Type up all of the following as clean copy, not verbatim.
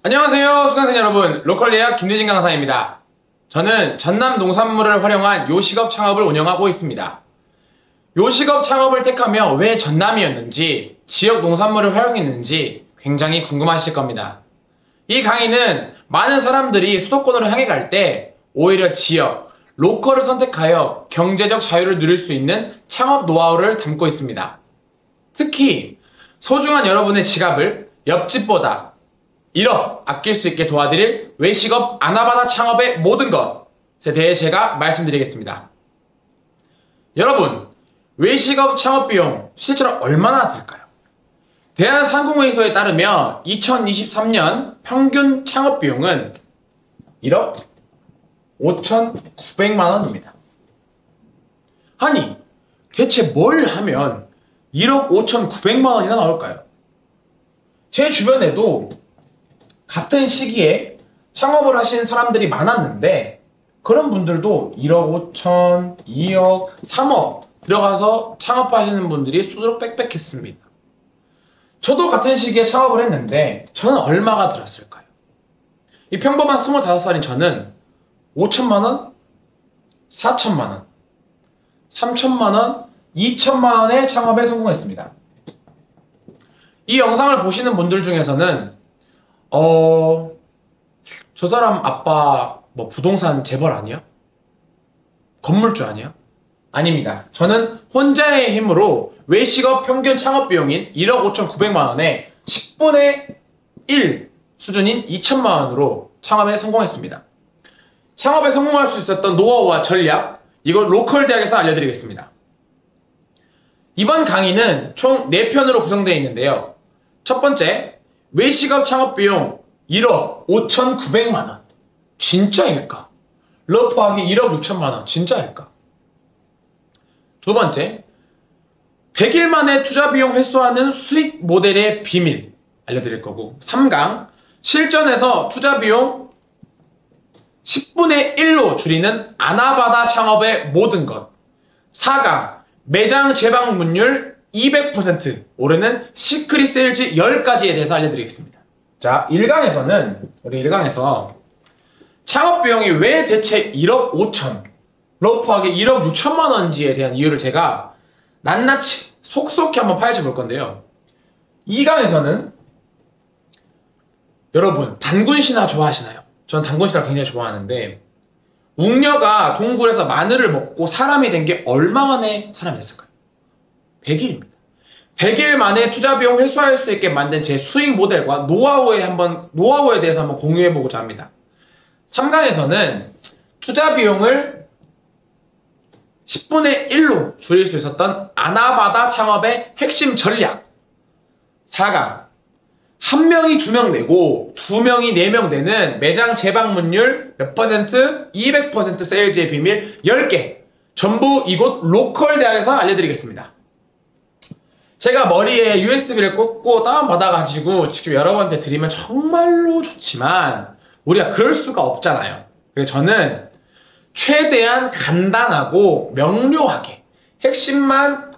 안녕하세요 수강생 여러분, 로컬 예약 김유진 강사입니다. 저는 전남 농산물을 활용한 요식업 창업을 운영하고 있습니다. 요식업 창업을 택하며 왜 전남이었는지, 지역 농산물을 활용했는지 굉장히 궁금하실 겁니다. 이 강의는 많은 사람들이 수도권으로 향해 갈 때 오히려 지역, 로컬을 선택하여 경제적 자유를 누릴 수 있는 창업 노하우를 담고 있습니다. 특히 소중한 여러분의 지갑을 옆집보다 1억 아낄 수 있게 도와드릴 외식업 아나바다 창업의 모든 것에 대해 제가 말씀드리겠습니다. 여러분, 외식업 창업 비용 실제로 얼마나 들까요? 대한상공회의소에 따르면 2023년 평균 창업 비용은 1억 5,900만 원입니다. 아니, 대체 뭘 하면 1억 5,900만 원이나 나올까요? 제 주변에도 같은 시기에 창업을 하신 사람들이 많았는데, 그런 분들도 1억 5천, 2억, 3억 들어가서 창업하시는 분들이 수두룩 빽빽했습니다. 저도 같은 시기에 창업을 했는데 저는 얼마가 들었을까요? 이 평범한 25살인 저는 5천만 원, 4천만 원, 3천만 원, 2천만 원의 창업에 성공했습니다. 이 영상을 보시는 분들 중에서는 저 사람 아빠 뭐 부동산 재벌 아니야? 건물주 아니야? 아닙니다. 저는 혼자의 힘으로 외식업 평균 창업 비용인 1억 5,900만 원에 10분의 1 수준인 2천만 원으로 창업에 성공했습니다. 창업에 성공할 수 있었던 노하우와 전략, 이걸 로컬 대학에서 알려드리겠습니다. 이번 강의는 총 4편으로 구성되어 있는데요. 첫 번째, 외식업 창업 비용 1억 5,900만 원. 진짜일까? 러프하게 1억 6천만 원. 진짜일까? 두 번째, 100일 만에 투자 비용 회수하는 수익 모델의 비밀 알려드릴 거고, 3강, 실전에서 투자 비용 10분의 1로 줄이는 아나바다 창업의 모든 것, 4강, 매장 재방문율 200% 오르는 시크릿 세일즈 10가지에 대해서 알려드리겠습니다. 자, 1강에서는 우리 1강에서 창업 비용이 왜 대체 1억 5천, 러프하게 1억 6천만 원인지에 대한 이유를 제가 낱낱이 속속히 한번 파헤쳐 볼 건데요. 2강에서는 여러분, 단군 신화 좋아하시나요? 전 단군 신화 굉장히 좋아하는데, 웅녀가 동굴에서 마늘을 먹고 사람이 된 게 얼마 만에 사람이 됐을까요? 100일입니다. 100일 만에 투자 비용 회수할 수 있게 만든 제 수익 모델과 노하우에 대해서 한번 공유해보고자 합니다. 3강에서는 투자 비용을 10분의 1로 줄일 수 있었던 아나바다 창업의 핵심 전략. 4강, 1명이 2명 내고 2명이 4명 되는 매장 재방문율 몇 퍼센트, 200% 세일즈의 비밀 10개. 전부 이곳 로컬 대학에서 알려드리겠습니다. 제가 머리에 USB를 꽂고 다운받아가지고 지금 여러분한테 드리면 정말로 좋지만 우리가 그럴 수가 없잖아요. 그래서 저는 최대한 간단하고 명료하게 핵심만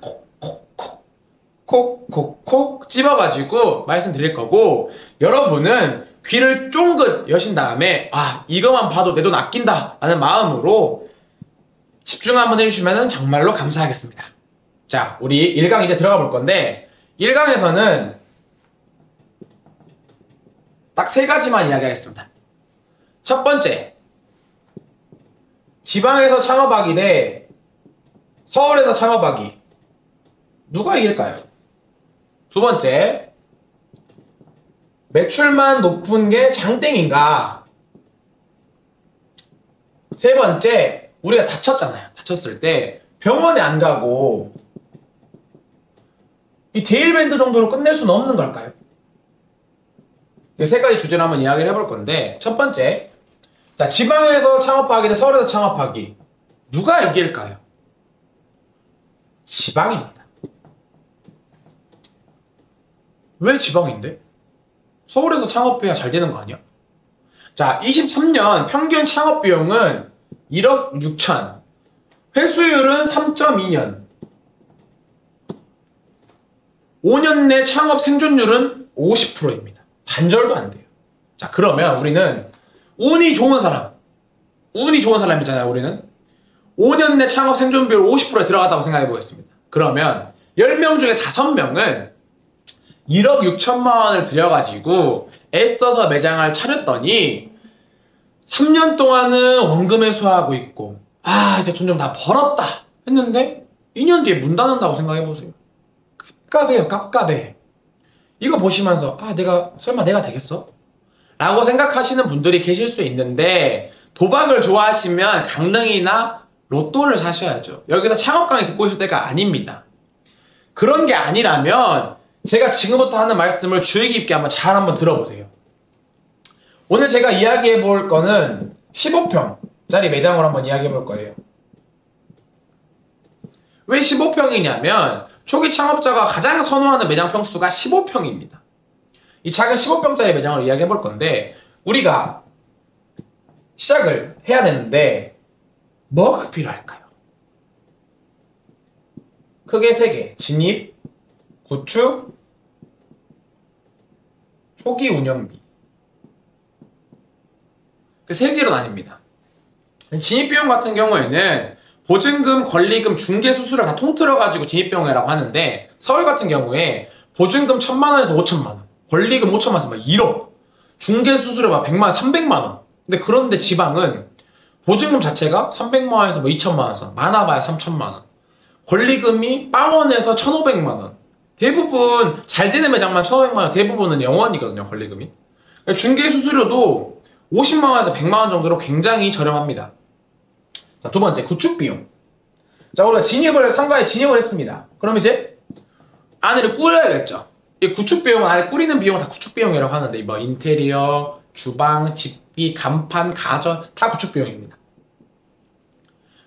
콕콕콕 집어가지고 말씀드릴 거고, 여러분은 귀를 쫑긋 여신 다음에 이거만 봐도 내 돈 아낀다 라는 마음으로 집중 한번 해주시면 정말로 감사하겠습니다. 자, 우리 1강 이제 들어가 볼 건데, 1강에서는 딱 3가지만 이야기하겠습니다. 첫 번째, 지방에서 창업하기 대 서울에서 창업하기, 누가 이길까요? 두 번째, 매출만 높은 게 장땡인가? 세 번째, 우리가 다쳤잖아요. 다쳤을 때 병원에 안 가고 이 데일밴드 정도로 끝낼 수는 없는 걸까요? 이 3가지 주제로 한번 이야기를 해볼 건데, 첫 번째, 자, 지방에서 창업하기 대 서울에서 창업하기, 누가 이길까요? 지방입니다. 왜 지방인데? 서울에서 창업해야 잘 되는 거 아니야? 자, 23년 평균 창업 비용은 1억 6천, 회수율은 3.2년, 5년 내 창업 생존율은 50%입니다. 반절도 안 돼요. 자, 그러면 우리는 운이 좋은 사람이잖아요. 우리는 5년 내 창업 생존 비율 50%에 들어갔다고 생각해 보겠습니다. 그러면 10명 중에 5명은 1억 6천만 원을 들여가지고 애써서 매장을 차렸더니 3년 동안은 원금 회수하고 있고, 이제 돈 좀 다 벌었다 했는데 2년 뒤에 문 닫는다고 생각해 보세요. 깝깝해요. 깝깝해. 이거 보시면서 설마 내가 되겠어? 라고 생각하시는 분들이 계실 수 있는데, 도박을 좋아하시면 강릉이나 로또를 사셔야죠. 여기서 창업 강의 듣고 있을 때가 아닙니다. 그런 게 아니라면 제가 지금부터 하는 말씀을 주의 깊게 한번 들어보세요. 오늘 제가 이야기해 볼 거는 15평짜리 매장으로 한번 이야기해 볼 거예요. 왜 15평이냐면 초기 창업자가 가장 선호하는 매장 평수가 15평입니다. 이 작은 15평짜리 매장을 이야기해 볼 건데, 우리가 시작을 해야 되는데 뭐가 필요할까요? 크게 3개. 진입, 구축, 초기 운영비. 그 3개로 나뉩니다. 진입비용 같은 경우에는 보증금, 권리금, 중개수수료를 다 통틀어가지고 진입비용이라고 하는데, 서울 같은 경우에 보증금 1,000만 원에서 5,000만 원, 권리금 5,000만 원에서 1억, 중개수수료 100만 원, 300만 원. 근데 그런데 지방은 보증금 자체가 300만 원에서 2,000만 원 선, 많아봐야 3,000만 원. 권리금이 빵원에서 1,500만 원. 대부분 잘 되는 매장만 1,500만 원, 대부분은 0원이거든요, 권리금이. 중개수수료도 50만 원에서 100만 원 정도로 굉장히 저렴합니다. 자, 두 번째, 구축비용. 자, 우리가 상가에 진입을 했습니다. 그럼 이제 안에를 꾸려야겠죠. 이 구축비용은 안에 꾸리는 비용을 다 구축비용이라고 하는데, 뭐 인테리어, 주방, 집기, 간판, 가전 다 구축비용입니다.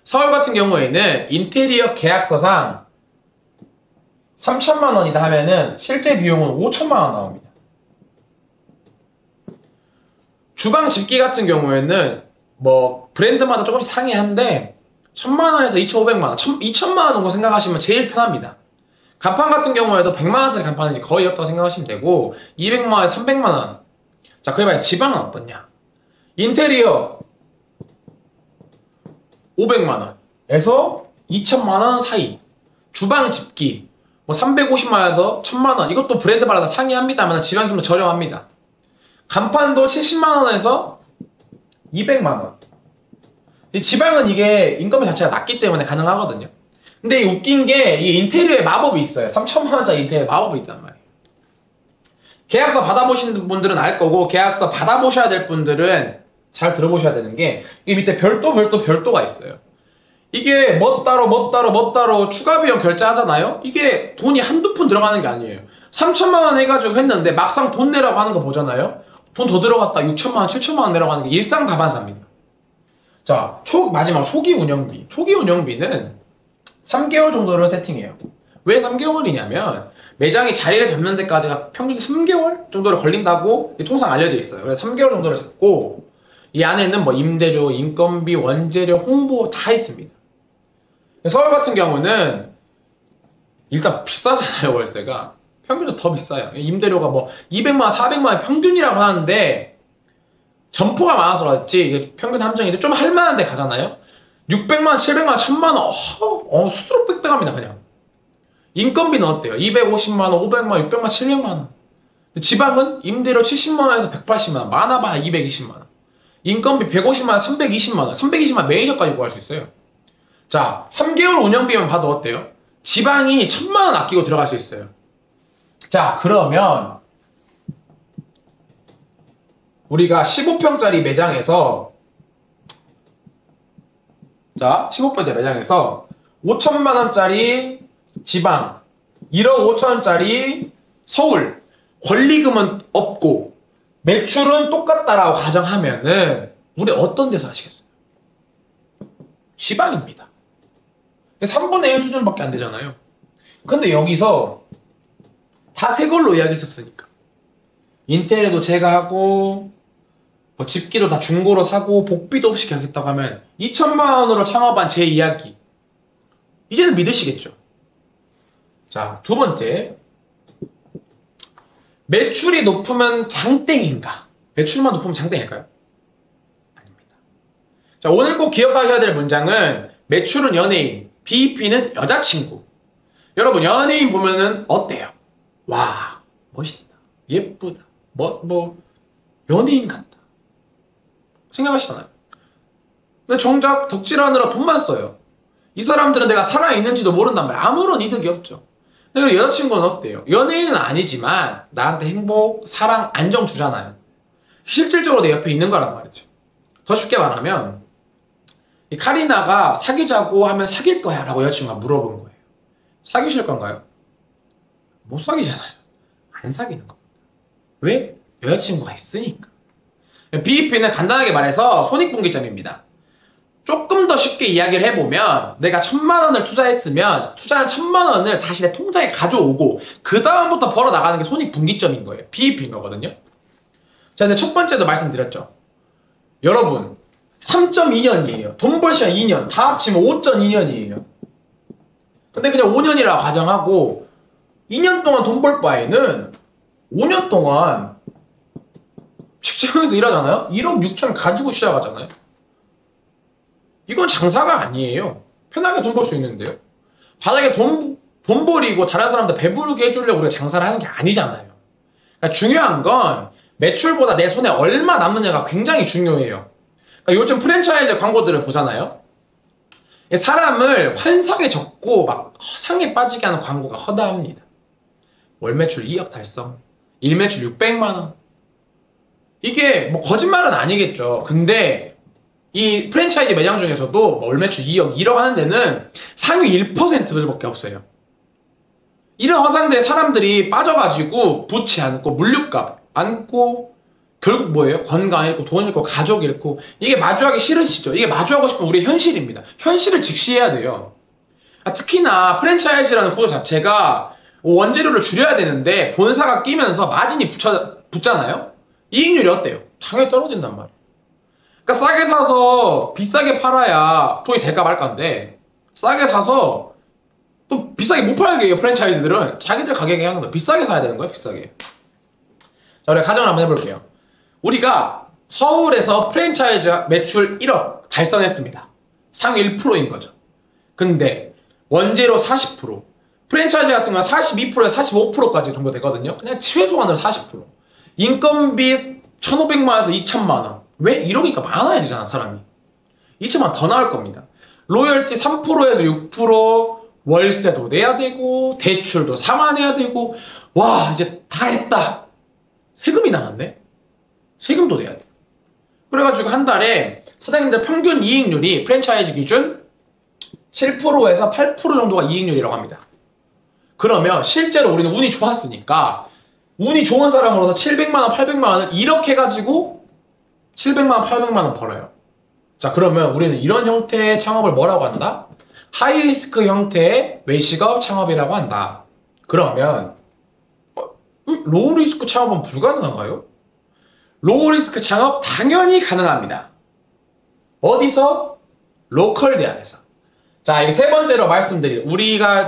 서울 같은 경우에는 인테리어 계약서상 3,000만 원이다 하면은 실제 비용은 5,000만 원 나옵니다. 주방 집기 같은 경우에는 뭐 브랜드마다 조금씩 상이한데 1,000만 원에서 2,500만 원, 2,000만 원 정도 생각하시면 제일 편합니다. 간판 같은 경우에도 100만 원짜리 간판은 거의 없다고 생각하시면 되고, 200만 원에서 300만 원. 자, 그래 봐야 지방은 어떻냐? 인테리어 500만 원에서 2,000만 원 사이. 주방 집기 뭐 350만 원에서 1,000만 원. 이것도 브랜드마다 다 상이합니다만 지방이 좀 더 저렴합니다. 간판도 70만 원에서 200만 원. 지방은 이게 인건비 자체가 낮기 때문에 가능하거든요. 근데 웃긴 게 이 인테리어에 마법이 있어요. 3,000만 원짜리 인테리어에 마법이 있단 말이에요. 계약서 받아보시는 분들은 알 거고, 계약서 받아보셔야 될 분들은 잘 들어보셔야 되는 게, 이 밑에 별도가 있어요. 이게 뭐 따로 추가 비용 결제하잖아요? 이게 돈이 한두 푼 들어가는 게 아니에요. 3,000만 원 해가지고 했는데 막상 돈 내라고 하는 거 보잖아요? 돈 더 들어갔다 6,000만 원, 7,000만 원 내라고 하는 게 일상 다반사입니다. 자, 마지막 초기 운영비. 초기 운영비는 3개월 정도를 세팅해요. 왜 3개월이냐면 매장이 자리를 잡는 데까지가 평균 3개월 정도를 걸린다고 통상 알려져 있어요. 그래서 3개월 정도를 잡고, 이 안에는 뭐 임대료, 인건비, 원재료, 홍보 다 있습니다. 서울 같은 경우는 일단 비싸잖아요, 월세가. 평균도 더 비싸요. 임대료가 뭐 200만 원, 400만 원 평균이라고 하는데, 점포가 많아서 그렇지 이게 평균 함정인데 좀 할만한 데 가잖아요? 600만 원, 700만 원, 1000만 원, 수두룩 빽빽합니다, 그냥. 인건비는 어때요? 250만 원, 500만 원, 600만 원, 700만 원. 지방은 임대료 70만 원에서 180만 원, 많아봐야 220만 원. 인건비 150만 원, 320만 원, 320만 원 매니저까지 구할 수 있어요. 자, 3개월 운영비만 봐도 어때요? 지방이 1,000만 원 아끼고 들어갈 수 있어요. 자, 그러면 우리가 15평짜리 매장에서 5,000만 원짜리 지방, 1억 5천원짜리 서울, 권리금은 없고 매출은 똑같다라고 가정하면은 우리 어떤 데서 하시겠어요? 지방입니다. 3분의 1 수준밖에 안 되잖아요. 근데 여기서 다 새 걸로 이야기했었으니까 인테리어도 제가 하고 뭐 집기도 다 중고로 사고 복비도 없이 하겠다고 하면 2,000만 원으로 창업한 제 이야기 이제는 믿으시겠죠? 자, 두 번째, 매출이 높으면 장땡인가? 매출만 높으면 장땡일까요? 아닙니다. 자, 오늘 꼭 기억하셔야 될 문장은 매출은 연예인, BEP는 여자친구. 여러분, 연예인 보면은 어때요? 와, 멋있다, 예쁘다, 연예인 같다 생각하시잖아요. 근데 정작 덕질하느라 돈만 써요. 이 사람들은 내가 살아있는지도 모른단 말이에요. 아무런 이득이 없죠. 근데 여자친구는 어때요? 연예인은 아니지만 나한테 행복, 사랑, 안정 주잖아요. 실질적으로 내 옆에 있는 거란 말이죠. 더 쉽게 말하면 이 카리나가 사귀자고 하면 사귈 거야 라고 여자친구가 물어본 거예요. 사귀실 건가요? 못 사귀잖아요. 안 사귀는 겁니다. 왜? 여자친구가 있으니까. BEP는 간단하게 말해서 손익분기점입니다. 조금 더 쉽게 이야기를 해보면 내가 1000만 원을 투자했으면 투자한 1000만 원을 다시 내 통장에 가져오고 그 다음부터 벌어나가는 게 손익분기점인 거예요. BEP인 거거든요. 자, 근데 첫 번째도 말씀드렸죠. 여러분 3.2년이에요. 돈 벌 시간 2년, 다 합치면 5.2년이에요. 근데 그냥 5년이라고 가정하고 2년 동안 돈 벌 바에는 5년 동안 직장에서 일하잖아요. 1억 6천 가지고 시작하잖아요. 이건 장사가 아니에요. 편하게 돈 벌 수 있는데요. 바닥에 돈 버리고 다른 사람들 배부르게 해주려고 우리가 장사를 하는 게 아니잖아요. 그러니까 중요한 건 매출보다 내 손에 얼마 남느냐가 굉장히 중요해요. 그러니까 요즘 프랜차이즈 광고들을 보잖아요. 사람을 환상에 적고 막 허상에 빠지게 하는 광고가 허다합니다. 월 매출 2억 달성, 일 매출 600만원. 이게 뭐 거짓말은 아니겠죠. 근데 이 프랜차이즈 매장 중에서도 월 매출 2억, 1억 하는 데는 상위 1%밖에 없어요. 이런 허상대에 사람들이 빠져가지고 부채 안고 물류값 안고 결국 뭐예요? 건강 잃고 돈 잃고 가족 잃고. 이게 마주하기 싫으시죠? 이게 마주하고 싶은 우리의 현실입니다. 현실을 직시해야 돼요. 특히나 프랜차이즈라는 구조 자체가 원재료를 줄여야 되는데 본사가 끼면서 마진이 붙잖아요? 이익률이 어때요? 당연히 떨어진단 말이에요. 그러니까 싸게 사서 비싸게 팔아야 돈이 될까 말까인데 싸게 사서 또 비싸게 못 팔게 해요. 프랜차이즈들은 자기들 가격에 하는 거예요. 비싸게 사야 되는 거예요. 비싸게. 자, 우리가 가정을 한번 해볼게요. 우리가 서울에서 프랜차이즈 매출 1억 달성했습니다. 상위 1%인 거죠. 근데 원재료 40%, 프랜차이즈 같은 건 42%에서 45%까지 정도 되거든요. 그냥 최소한으로 40%. 인건비 1,500만원에서 2,000만원. 왜? 1억이니까 많아야 되잖아, 사람이. 2,000만원 더 나올 겁니다. 로열티 3%에서 6%, 월세도 내야 되고, 대출도 상환해야 되고, 와, 이제 다 했다. 세금이 나갔네? 세금도 내야 돼. 그래가지고 한 달에 사장님들 평균 이익률이 프랜차이즈 기준 7%에서 8% 정도가 이익률이라고 합니다. 그러면 실제로 우리는 운이 좋았으니까 운이 좋은 사람으로서 700만원, 800만원을 이렇게 해가지고 700만원, 800만원 벌어요. 자, 그러면 우리는 이런 형태의 창업을 뭐라고 한다? 하이리스크 형태의 외식업 창업이라고 한다. 그러면 로우리스크 창업은 불가능한가요? 로우리스크 창업 당연히 가능합니다. 어디서? 로컬 대학에서. 자, 이게 세 번째로 말씀드릴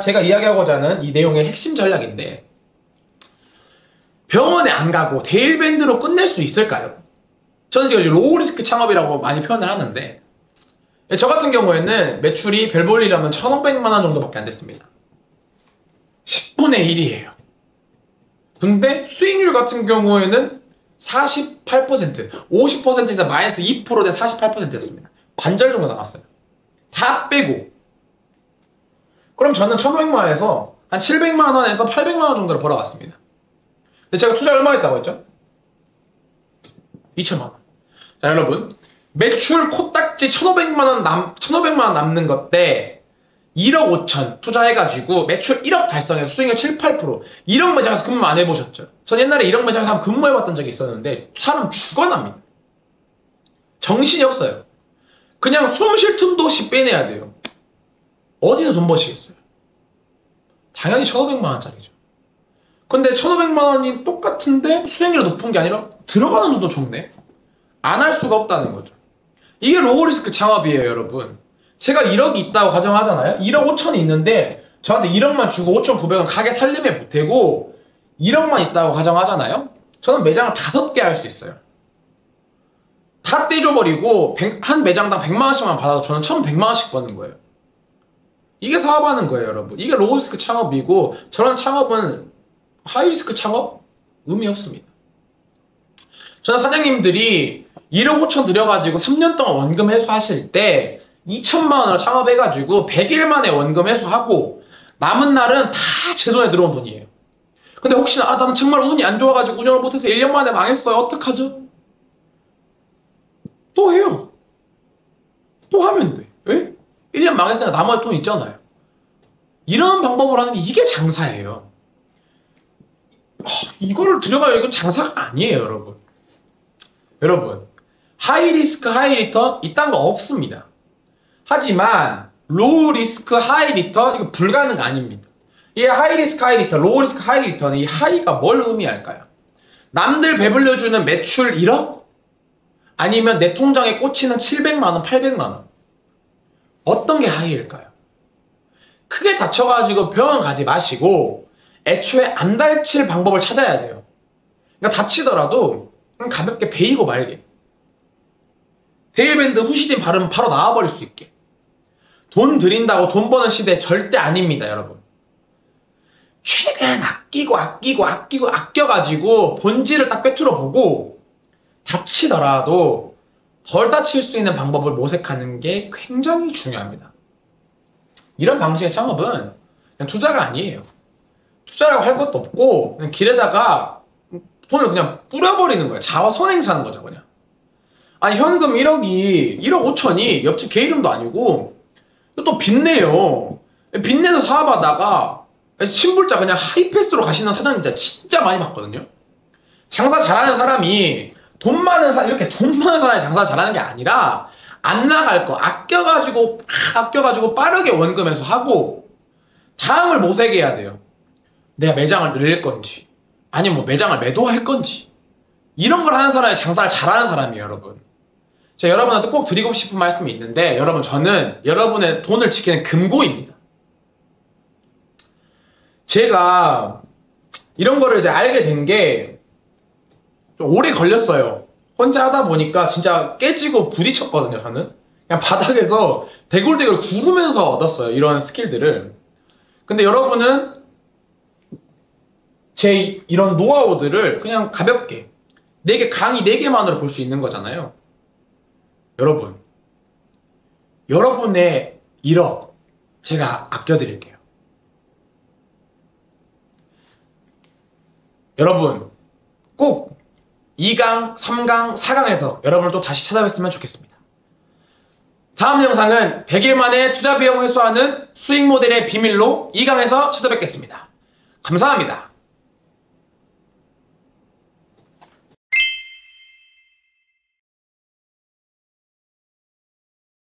제가 이야기하고자 하는 이 내용의 핵심 전략인데, 병원에 안 가고 데일밴드로 끝낼 수 있을까요? 저는 지금 로우리스크 창업이라고 많이 표현을 하는데, 저 같은 경우에는 매출이 별 볼 일이라면 1,500만원 정도밖에 안 됐습니다. 10분의 1이에요. 근데 수익률 같은 경우에는 48%, 50%에서 마이너스 2%대 48%였습니다. 반절 정도 나갔어요. 다 빼고. 그럼 저는 1,500만원에서 한 700만원에서 800만원 정도를 벌어갔습니다. 근데 제가 투자 얼마 했다고 했죠? 2,000만원. 자, 여러분. 매출 코딱지 1,500만원 남는 것 때 1억 5천 투자해가지고 매출 1억 달성해서 수익률 7, 8%. 1억 매장에서 근무 안 해보셨죠? 전 옛날에 1억 매장에서 한번 근무해봤던 적이 있었는데 사람 죽어납니다. 정신이 없어요. 그냥 숨 쉴 틈도 없이 빼내야 돼요. 어디서 돈 버시겠어요? 당연히 1,500만원짜리죠. 근데 1,500만원이 똑같은데 수익률이 높은 게 아니라 들어가는 돈도 적네? 안 할 수가 없다는 거죠. 이게 로우리스크 창업이에요, 여러분. 제가 1억이 있다고 가정하잖아요. 1억 5천이 있는데 저한테 1억만 주고 5,900원 가게 살림에 보태고 1억만 있다고 가정하잖아요. 저는 매장을 5개 할 수 있어요. 다 떼줘버리고 한 매장당 100만원씩만 받아도 저는 1100만원씩 버는 거예요. 이게 사업하는 거예요, 여러분. 이게 로우리스크 창업이고, 저런 창업은 하이리스크 창업? 의미 없습니다. 저는 사장님들이 1억 5천 들여가지고 3년 동안 원금 회수하실 때 2천만 원을 창업해가지고 100일 만에 원금 회수하고 남은 날은 다 제 돈에 들어온 돈이에요. 근데 혹시나 나는 정말 운이 안 좋아가지고 운영을 못해서 1년 만에 망했어요. 어떡하죠? 또 해요. 또 하면 돼. 왜? 1년 망했으니까 나머지 돈 있잖아요. 이런 방법으로 하는 게 이게 장사예요. 이거를 들여가요. 이건 장사가 아니에요, 여러분. 여러분, 하이리스크 하이리턴 이딴 거 없습니다. 하지만 로우리스크 하이리턴 이거 불가능 아닙니다. 이 하이리스크 하이리턴, 로우리스크 하이리턴, 이 하이가 뭘 의미할까요? 남들 배불려주는 매출 1억? 아니면 내 통장에 꽂히는 700만원, 800만원? 어떤 게 하이일까요? 크게 다쳐가지고 병원 가지 마시고 애초에 안 다칠 방법을 찾아야 돼요. 그러니까 다치더라도 그냥 가볍게 베이고 말게. 데일밴드 후시딘 바르면 바로 나와버릴 수 있게. 돈 들인다고 돈 버는 시대 절대 아닙니다, 여러분. 최대한 아껴가지고 본질을 딱 꿰뚫어 보고 다치더라도 덜 다칠 수 있는 방법을 모색하는 게 굉장히 중요합니다. 이런 방식의 창업은 그냥 투자가 아니에요. 투자라고 할 것도 없고 그냥 길에다가 돈을 그냥 뿌려버리는 거예요. 자화선행사하는 거죠, 그냥. 아니, 현금 1억이 1억 5천이 옆집 개 이름도 아니고 또 빚내요. 빚내서 사업하다가 신불자 그냥 하이패스로 가시는 사장님들 진짜 많이 봤거든요. 장사 잘하는 사람이 돈 많은 사람이 장사 잘하는 게 아니라 안 나갈 거 아껴가지고 빠르게 원금 회수하고 다음을 모색해야 돼요. 내가 매장을 늘릴 건지 아니면 뭐 매장을 매도할 건지 이런 걸 하는 사람이 장사를 잘하는 사람이에요, 여러분. 제가 여러분한테 꼭 드리고 싶은 말씀이 있는데, 여러분, 저는 여러분의 돈을 지키는 금고입니다. 제가 이런 거를 이제 알게 된 게 좀 오래 걸렸어요. 혼자 하다 보니까 진짜 깨지고 부딪혔거든요, 저는. 그냥 바닥에서 대굴대굴 구르면서 얻었어요, 이런 스킬들을. 근데 여러분은 제 이런 노하우들을 그냥 가볍게 강의 4개만으로 볼 수 있는 거잖아요. 여러분, 여러분의 1억 제가 아껴드릴게요. 여러분, 꼭 2강, 3강, 4강에서 여러분을 또 다시 찾아뵀으면 좋겠습니다. 다음 영상은 100일 만에 투자 비용 회수하는 수익 모델의 비밀로 2강에서 찾아뵙겠습니다. 감사합니다.